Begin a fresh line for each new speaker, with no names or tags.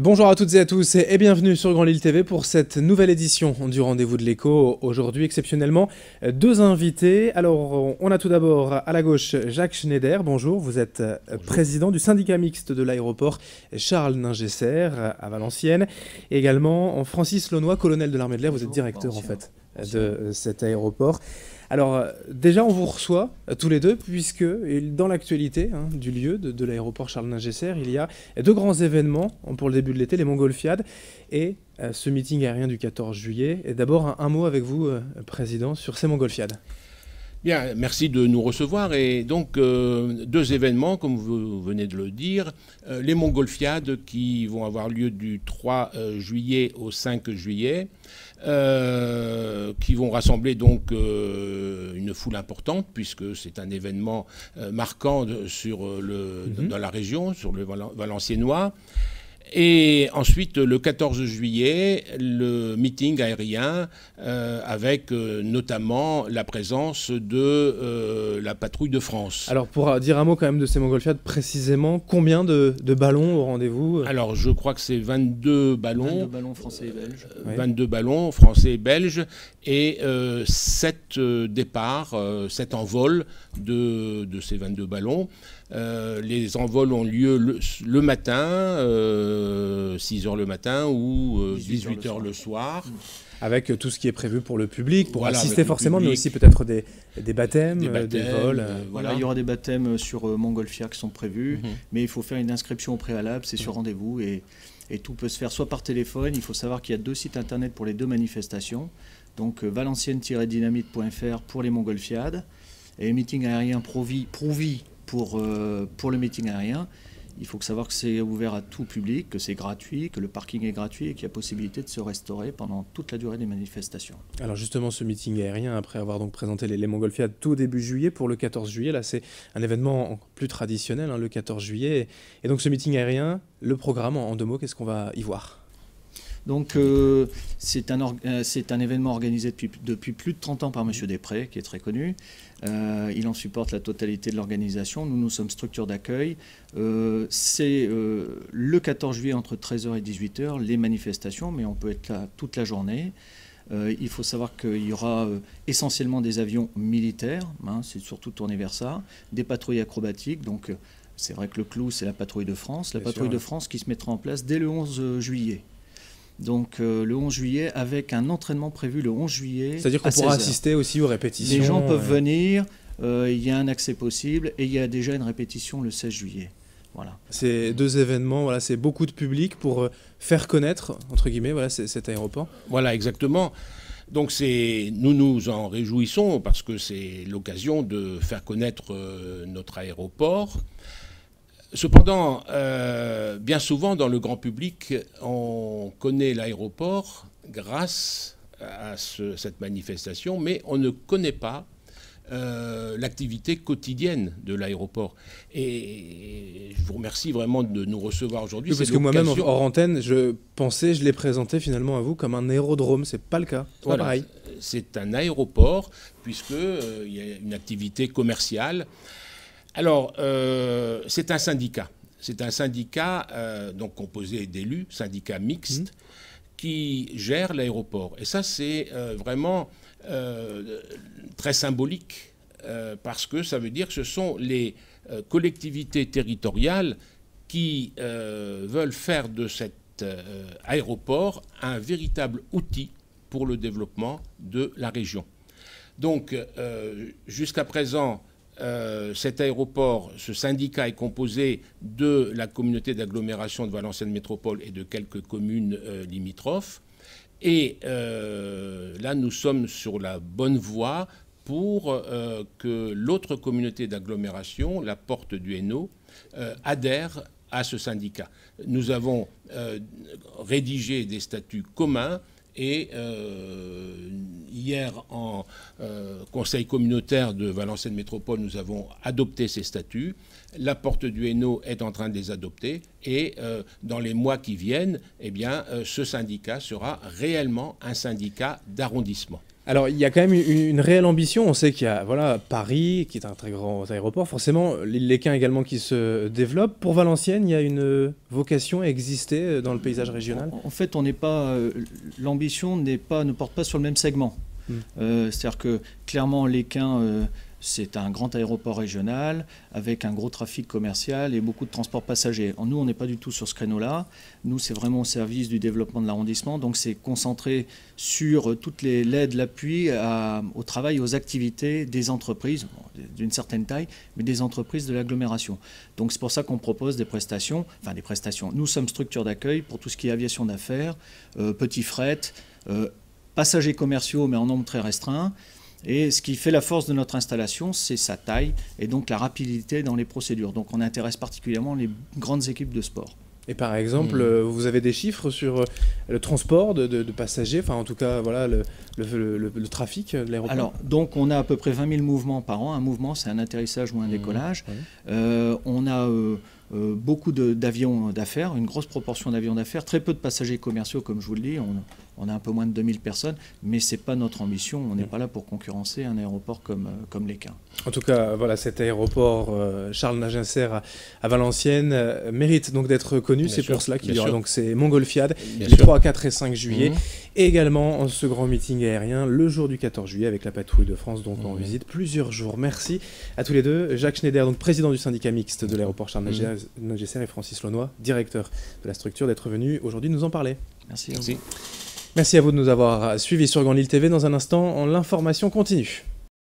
Bonjour à toutes et à tous et bienvenue sur Grand Lille TV pour cette nouvelle édition du Rendez-vous de l'Écho. Aujourd'hui, exceptionnellement, deux invités. Alors, on a tout d'abord à la gauche Jacques Schneider. Bonjour, vous êtes président du syndicat mixte de l'aéroport Charles Ningesser à Valenciennes. Et également Francis Launois, colonel de l'armée de l'air. Vous êtes directeur en fait de cet aéroport. Alors déjà on vous reçoit tous les deux puisque dans l'actualité du lieu de l'aéroport Charles Ningesser, il y a deux grands événements pour le début de l'été, les Montgolfiades et ce meeting aérien du 14 juillet. Et d'abord un mot avec vous, Président, sur ces Montgolfiades.
Bien, merci de nous recevoir. Et donc, deux événements, comme vous venez de le dire. Les Montgolfiades qui vont avoir lieu du 3 juillet au 5 juillet, qui vont rassembler donc une foule importante, puisque c'est un événement marquant dans la région, sur le Valenciennois. Et ensuite, le 14 juillet, le meeting aérien avec notamment la présence de la patrouille de France.
Alors, pour dire un mot quand même de ces Montgolfiades, précisément, combien de ballons au rendez-vous?
Alors, je crois que c'est 22 ballons.
22 ballons français et belges.
22 ballons français et belges et 7 départs, 7 envols de ces 22 ballons. Les envols ont lieu le matin, 6 h le matin ou 18 h le soir.
Avec tout ce qui est prévu pour le public, pour
voilà,
assister forcément, mais aussi peut-être des baptêmes, des vols.
Voilà, il y aura des baptêmes sur Montgolfières qui sont prévus, mais il faut faire une inscription au préalable, c'est sur rendez-vous et tout peut se faire soit par téléphone. Il faut savoir qu'il y a deux sites internet pour les deux manifestations, donc valenciennes-dynamite.fr pour les Montgolfiades et meeting aérien Provi pour le meeting aérien. Il faut savoir que c'est ouvert à tout public, que c'est gratuit, que le parking est gratuit et qu'il y a possibilité de se restaurer pendant toute la durée des manifestations.
Alors justement, ce meeting aérien, après avoir donc présenté les Montgolfiades tout début juillet, pour le 14 juillet, là c'est un événement plus traditionnel, le 14 juillet. Et donc ce meeting aérien, le programme en deux mots, qu'est-ce qu'on va y voir ?
Donc c'est un événement organisé depuis plus de 30 ans par M. Després, qui est très connu. Il en supporte la totalité de l'organisation. Nous sommes structure d'accueil. C'est le 14 juillet entre 13 h et 18 h, les manifestations, mais on peut être là toute la journée. Il faut savoir qu'il y aura essentiellement des avions militaires, c'est surtout tourné vers ça, des patrouilles acrobatiques, donc c'est vrai que le clou c'est la patrouille de France. La patrouille de France qui se mettra en place dès le 11 juillet. Donc le 11 juillet avec un entraînement prévu le 11 juillet.
C'est-à-dire qu'on pourra assister aussi aux répétitions.
Les gens peuvent venir, il y a un accès possible et il y a déjà une répétition le 16 juillet. Voilà.
Ces deux événements, voilà, c'est beaucoup de public pour faire connaître, entre guillemets, voilà, cet aéroport.
Voilà, exactement. Donc nous nous en réjouissons parce que c'est l'occasion de faire connaître notre aéroport. Cependant, bien souvent dans le grand public, on connaît l'aéroport grâce à cette manifestation, mais on ne connaît pas l'activité quotidienne de l'aéroport. Et je vous remercie vraiment de nous recevoir aujourd'hui.
Oui, parce que moi-même, hors antenne, je l'ai présenté finalement à vous comme un aérodrome. C'est pas le cas. C'est pas pareil.
C'est un aéroport, puisqu'il y a une activité commerciale. Alors, c'est un syndicat. C'est un syndicat donc composé d'élus, syndicat mixte, qui gère l'aéroport. Et ça, c'est vraiment très symbolique, parce que ça veut dire que ce sont les collectivités territoriales qui veulent faire de cet aéroport un véritable outil pour le développement de la région. Donc, jusqu'à présent, cet aéroport, ce syndicat est composé de la communauté d'agglomération de Valenciennes Métropole et de quelques communes limitrophes. Et là, nous sommes sur la bonne voie pour que l'autre communauté d'agglomération, la Porte du Hainaut, adhère à ce syndicat. Nous avons rédigé des statuts communs. Et hier, en conseil communautaire de Valenciennes Métropole, nous avons adopté ces statuts. La Porte du Hainaut est en train de les adopter. Et dans les mois qui viennent, eh bien, ce syndicat sera réellement un syndicat d'arrondissement.
Alors, il y a quand même une réelle ambition. On sait qu'il y a voilà, Paris, qui est un très grand aéroport, forcément, l'île Léquin également qui se développe. Pour Valenciennes, il y a une vocation à exister dans le paysage régional?
En fait, on n'est pas, l'ambition ne porte pas sur le même segment. C'est-à-dire que clairement, Léquin, c'est un grand aéroport régional avec un gros trafic commercial et beaucoup de transports passagers. Nous, on n'est pas du tout sur ce créneau-là. Nous, c'est vraiment au service du développement de l'arrondissement. Donc, c'est concentré sur toutes les l'aide, l'appui au travail, aux activités des entreprises, d'une certaine taille, mais des entreprises de l'agglomération. Donc, c'est pour ça qu'on propose des prestations. Enfin, des prestations. Nous sommes structure d'accueil pour tout ce qui est aviation d'affaires, petit fret, passagers commerciaux, mais en nombre très restreint. Et ce qui fait la force de notre installation, c'est sa taille et donc la rapidité dans les procédures. Donc on intéresse particulièrement les grandes équipes de sport.
Et par exemple, vous avez des chiffres sur le transport de passagers, enfin en tout cas voilà, le trafic de l'aéroport?
Alors, donc on a à peu près 20 000 mouvements par an. Un mouvement, c'est un atterrissage ou un décollage. On a beaucoup d'avions d'affaires, une grosse proportion d'avions d'affaires, très peu de passagers commerciaux, comme je vous le dis. On a un peu moins de 2000 personnes, mais ce n'est pas notre ambition. On n'est pas là pour concurrencer un aéroport comme Léquin.
En tout cas, voilà, cet aéroport Charles Naginser à Valenciennes mérite donc d'être connu. C'est pour cela qu'il y aura donc ces Montgolfiades les 3, 4 et 5 juillet. Et également ce grand meeting aérien le jour du 14 juillet avec la patrouille de France, donc en visite plusieurs jours. Merci à tous les deux. Jacques Schneider, donc président du syndicat mixte de l'aéroport Charles Naginser, et Francis Launois, directeur de la structure, d'être venu aujourd'hui nous en parler.
Merci à vous.
Merci à vous de nous avoir suivis sur Grand Lille TV. Dans un instant, l'information continue.